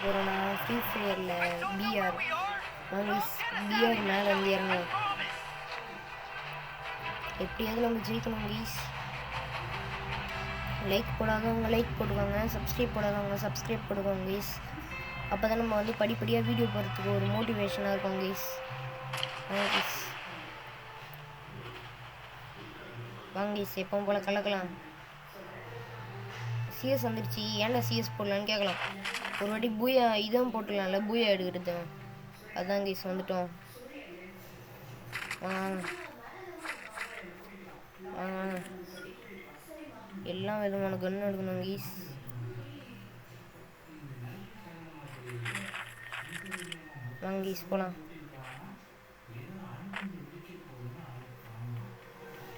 போகிறோன்னா ஃப்ரீ ஃபயரில் PR வாங்கிஸ். PR மேலே வந்து இறங்கலாம். எப்படியாவது நம்ம ஜெயிக்கணும் கீஸ். லைக் போடாதவங்க லைக் போடுவாங்க, சப்ஸ்கிரைப் போடாதவங்க சப்ஸ்கிரைப் போடுவாங்க கீஸ். அப்போ தான் நம்ம வந்து படிப்படியாக வீடியோ போடுறதுக்கு ஒரு மோட்டிவேஷனாக இருக்கும் கீஸ். வாங்க கீஸ், எப்பவும் போல் கலக்கலாம். சிஎஸ் வந்துடுச்சு, ஏன்டா சிஎஸ் போடலான்னு கேட்கலாம். ஒரு வாட்டி பூயா இதுவும் போட்டுடலாம்ல, பூயா எடுக்கிறது. அதுதான் கீஸ் வந்துட்டோம். வாங்க வாங்க, எல்லா விதமான கன்று எடுக்கணும் கீஸ். வாங்க கீஸ் போகலாம்.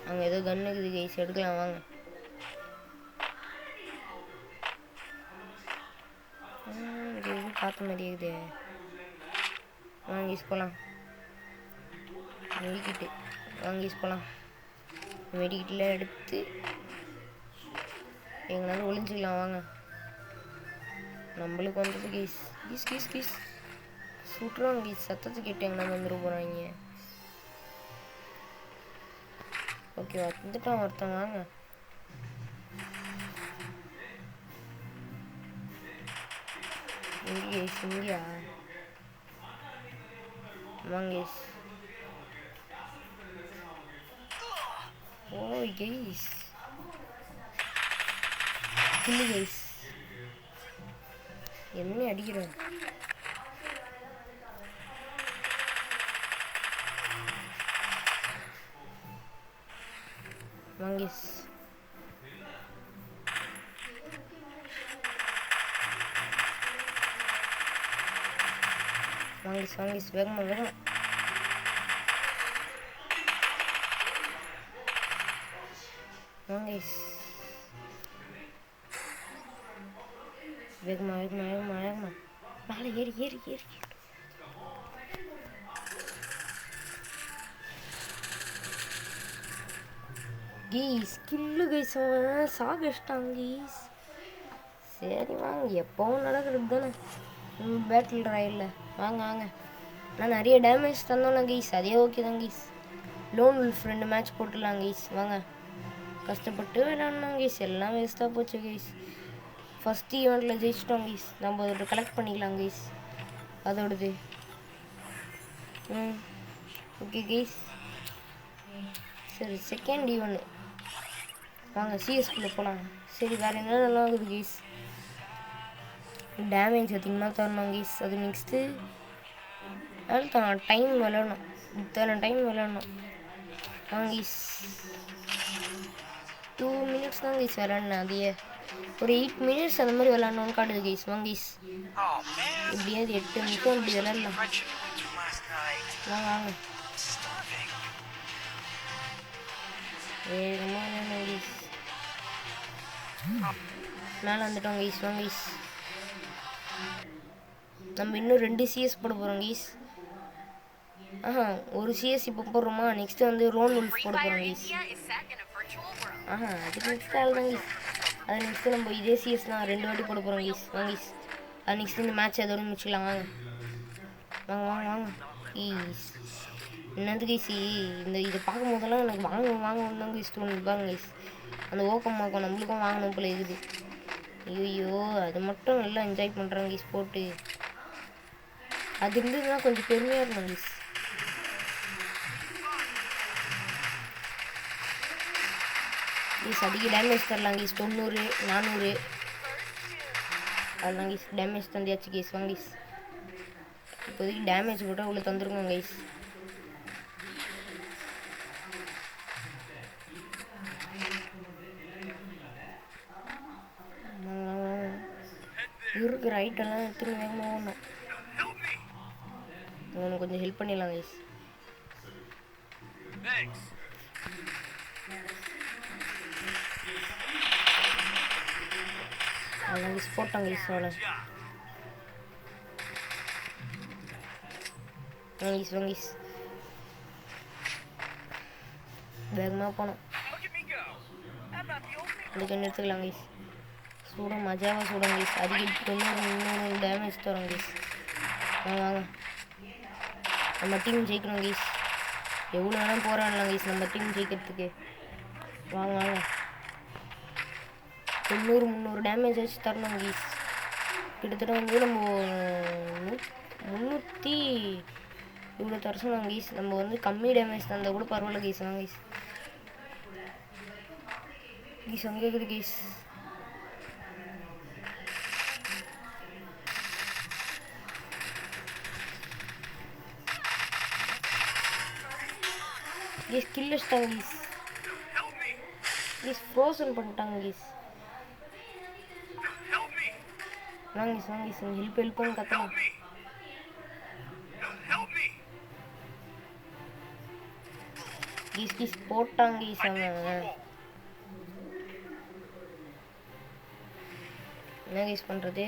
அங்கே ஏதோ கன்று இருக்குது கீஸ், எடுக்கலாம் வாங்க. இது பார்த்த மாதிரி இருக்குது. வாங்க கீஸ் போகலாம். மெடிக்கிட்டு வாங்க கீஸ் போகலாம். மெடிக்கிட்டில் எடுத்து எங்களால் ஒளிஞ்சிக்கலாம் வாங்க. நம்மளுக்கு வந்தது கீஸ். கீஸ் கீஸ் கீஸ் சுட்டுருவாங்க கீஸ். சத்தத்தை கேட்டு எங்கன்னா வந்துட போகிறாங்க. ஓகேவா, வந்துட்டான் ஒருத்தன். வாங்க இங்கே கீஸ், இங்கேயா? வாங்க கீஸ். ஓ கீஸ், கில்லு கீஸ். என்ன அடிக்கிறேன்? வாங்கிஸ். வாங்கிஸ் வாங்கிஸ், வேகமா வேகமா. வாங்கிஸ் வேகமா வேகமா வேகமா வேகமா. மேலே ஏறி ஏறி ஏறி. கீஸ் கில்லு கீஸ், அவன் சாகடிச்சிட்டாங்க கீஸ். சரி வாங்க, எப்பவும் நடக்கிறது தானே பேட்டில் ராயலில். வாங்க வாங்க. நான் நிறைய டேமேஜ் தந்தோம்னா கீஸ், அதே ஓகே தான் கீஸ். லோன் உல்ஃப் 2 மேட்ச் போட்டுடலாம் கீஸ். வாங்க, கஷ்டப்பட்டு விளையாடணும் கீஸ், எல்லாம் வேஸ்ட்டாக போச்சு கீஸ். ஃபஸ்ட் ஈவெண்ட்டில் ஜெயிச்சிட்டோம் கீஸ். நம்ம அதோட கலெக்ட் பண்ணிக்கலாம் கீஸ், அதோடது. Okay guys. சரி, செகண்ட் ஈவெண்ட் வாங்க சிஎஸ்குள்ளே போகலாம். சரி, வேறு என்ன நல்லா இருக்குது கீஸ்? டேமேஜ் அதிகமாக தரணும் கீஸ். அது நெக்ஸ்ட்டு அதுதான் டைம் விளையாடணும், இத்தனை டைம் விளையாடணும். வாங்க கீஸ், 2 minutes தான் கீஸ் விளையாடணும். அதையே ஒரு 8 minutes அந்த மாதிரி விளையாடணும்னு காட்டுது கீஸ். வாங்க கீஸ், எப்படியாவது 8 நிமிஷம் இப்படி விளையாடலாம். வாங்க வாங்க, வேகமாக விளையாடணும் கீஸ். மேலே வந்துட்டோம் கீஸ். வாங்க கீஸ், நம்ம இன்னும் 2 சிஎஸ் போட போகிறோம் கீஸ். ஒரு சிஎஸ் இப்போ போடுறோமா, நெக்ஸ்ட்டு வந்து ரோன் உல்ஃப் போட போகிறோம் கீஸ். அதுக்கு நெக்ஸ்ட்டு ஆள் தான் கீஸ். அது நெக்ஸ்ட்டு நம்ம இதே சிஎஸ் தான் 2 வாட்டி போட போகிறோம் கீஸ். வாங்க கீஸ், அது நெக்ஸ்ட்டு இந்த மேட்ச் அதோட முடிச்சுக்கலாம். வாங்க வாங்க வாங்க வாங்க கீஸ். என்னது கீஸ், இதை பார்க்கும் போதெல்லாம் எனக்கு வாங்கணும் தான் கீஸ் தோணுது. பாருங்க கீஸ், அந்த ஓக்கமாக்கம் நம்மளுக்கும் வாங்கணும் போல இருக்குது. ஐயோ, அது மட்டும் நல்லா என்ஜாய் பண்ணுறாங்க கீஸ் போட்டு. அது இருந்ததுன்னா கொஞ்சம் பெருமையாக இருக்கும் கீஸ். கீஸ் அதிக டேமேஜ் தரலாம் கீஸ். 90 400 அதெல்லாம் கீஸ் டேமேஜ் தந்தியாச்சு கீஸ். வாங்க கீஸ், இப்போதைக்கு டேமேஜ் கூட உள்ள தந்துருக்கோம் கீஸ். இருக்கிற ஐட்டெல்லாம் எடுத்துன்னு வேகமாக ஓடணும். உனக்கு கொஞ்சம் ஹெல்ப் பண்ணிடலாம் கைஸ். அதெல்லாம் கைஸ் போட்டாங்க கைஸ். அவ்வளோ வாங்கீஸ் வாங்கீஸ், வேகமாக போனோம். அதுக்கு என்ன எடுத்துக்கலாம் கைஸ். சூட மஜாவாக சூடம் கைஸ். அதிக 300 டேமேஜ் தரும் கைஸ். வாங்க நம்ம டீம் ஜெயிக்கணும் கைஸ். எவ்வளோ வேணாலும் போராடலாம் கைஸ் நம்ம டீம் ஜெயிக்கிறதுக்கு. வாங்க 300 டேமேஜ் வச்சு தரணும் கைஸ். கிட்டத்தட்ட வந்து நம்ம 300 இவ்வளோ தர சொன்னாங்க கைஸ். நம்ம வந்து கம்மி டேமேஜ் தந்தால் கூட பரவாயில்ல கைஸ். வாங்க கைஸ் அங்கே இருக்குது கைஸ். கைஸ் கில் வச்சிட்டாங்க கைஸ். கைஸ் ஃப்ரோசன் பண்ணிட்டாங்க கைஸ். வாங்க கைஸ் ஹெல்ப்னு கத்தலாம். கைஸ் போட்டாங்க கைஸ். அவன் என்ன கைஸ் பண்ணுறது?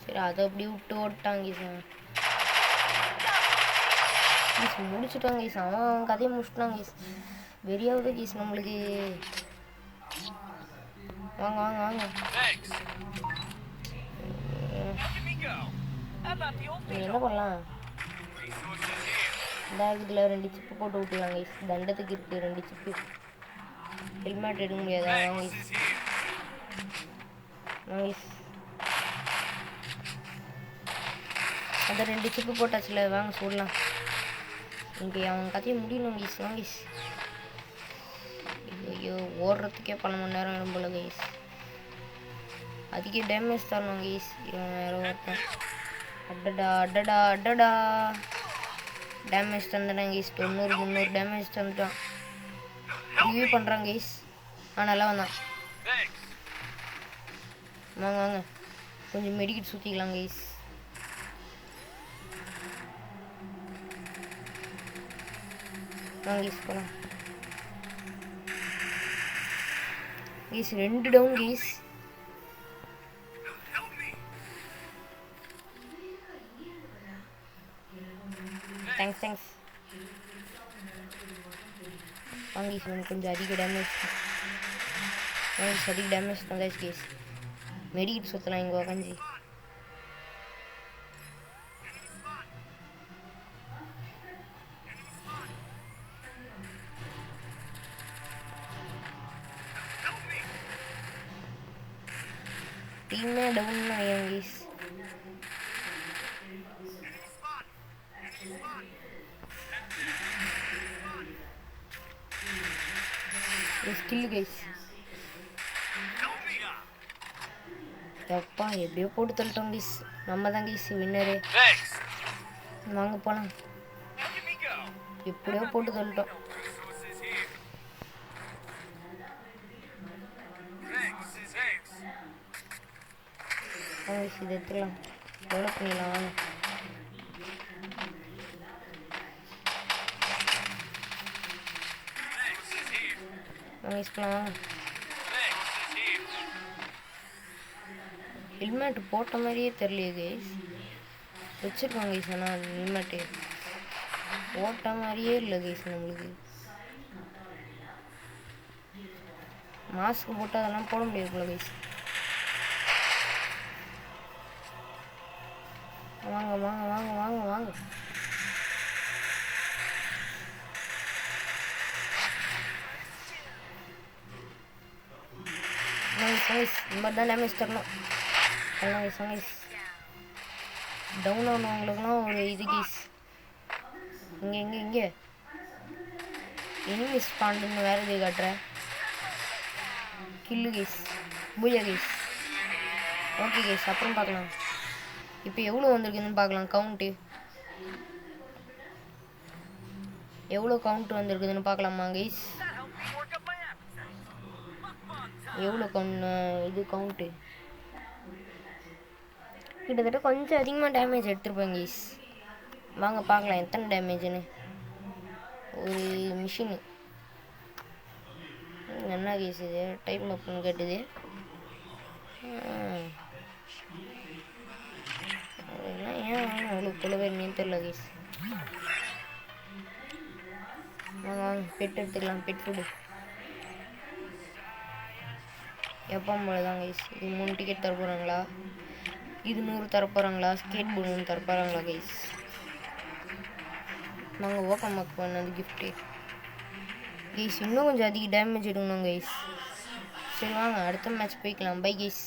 சரி அதை அப்படி விட்டு ஓட்டாங்க கைஸ். கைஸ் முடிச்சுட்டாங்க கைஸ். அவன் கதையை முடிச்சுட்டாங்க கைஸ். வெறியாவது கைஸ் நம்மளுக்கு. வாங்க என்ன பண்ணலாம்? இந்த இதில் 2 சிப்பு போட்டு விட்டுலாம் கைஸ். தண்டத்துக்கு இருக்குது 2 சிப்பு. ஹெல்மெட் எடுக்க முடியாதா? வாங்க அதை 2 சிப்பு போட்டாச்சுல. வாங்க சொல்லலாம். இங்கே அவன் கதையை முடியணும் கைஸ். வாங்க கைஸ். ஐயோ ஓடுறதுக்கே பல மணி நேரம் ஆகும் போல கைஸ். அதிக டேமேஜ் தரணும் கைஸ். இவன் வேற ஒருத்தன். அடடா டேமேஜ் தந்துட்டான் கைஸ். 300 டேமேஜ் தந்துட்டான். ரிவ்யூ பண்ணுறான் கைஸ். நல்லா வந்தான். வாங்க கொஞ்சம் மெடிக்கெட் சுற்றிக்கலாம் கைஸ். வாங்க கைஸ் போகலாம் கைஸ். 2 down guys. தேங்க்ஸ். வாங்க கைஸ் கொஞ்சம் அதிக டேமேஜ் தந்தாச்சு கைஸ். மெடிக்கெட் சுற்றலாம் இங்கே உக்காஞ்சி. டீமே டவுன் ஆகும் கைஸ். Skill guys. எப்பா எப்படியோ போட்டு தள்ளிட்டோம் கைஸ். நம்ம தான் கைஸ் வின்னரு. வாங்க போகலாம். எப்படியோ போட்டு தள்ளிட்டோம். இது எடுத்துக்கலாம். டெவலப் பண்ணிடலாம். வாங்க யூஸ் பண்ணலாம். ஹெல்மெட் போட்ட மாதிரியே தெரியலையே கைஸ். வச்சுருக்காங்க கைஸ். ஆனால் ஹெல்மெட்டு போட்ட மாதிரியே இல்லை கைஸ். நம்மளுக்கு மாஸ்க் போட்டு அதெல்லாம் போட முடியாது போல கைஸ். வாங்க வாங்க வாங்க வாங்க வாங்க இந்த மாதிரி தான் டேமேஜ் தரணும். டவுன் ஆனவங்களுக்குலாம் ஒரு இது கேஸ். இங்கே எனிமி ஸ்பாண்டுன்னு வேறு இது காட்டுறேன். கில்லு கேஸ், பூயா கேஸ். ஓகே கேஸ், அப்புறம் பார்க்கலாம். இப்போ எவ்வளோ வந்திருக்குதுன்னு பார்க்கலாம். எவ்வளோ கவுண்ட் வந்திருக்குதுன்னு பார்க்கலாமா கைஸ்? எவ்வளோ இது கவுண்ட்டு கிட்டத்தட்ட கொஞ்சம் அதிகமாக டேமேஜ் எடுத்துருப்பேன் கைஸ். வாங்க பார்க்கலாம் எத்தனை டேமேஜுன்னு. ஒரு மிஷினு என்ன கேஸ் இது? டைப் அப்னு கேட்டுது. ஏன் அவ்வளோ புலவே என்னன்னு தெரியல கேஸ். வாங்க பெட் எடுத்துக்கலாம். பெட் ஃபுட்டு எப்போ போல தான் கைஸ். இது 3 டிக்கெட் தர போகிறாங்களா, இது 100 தர போகிறாங்களா, ஸ்கேட் போர்டு 1 தர போகிறாங்களா கைஸ். நாங்கள் ஓக்கம் மார்க் பண்ணது கிஃப்ட்டு கைஸ். இன்னும் கொஞ்சம் அதிக டேமேஜ் எடுக்கணும் கைஸ். சரி வாங்க அடுத்த மேட்ச் போய்க்கலாம். Bye guys.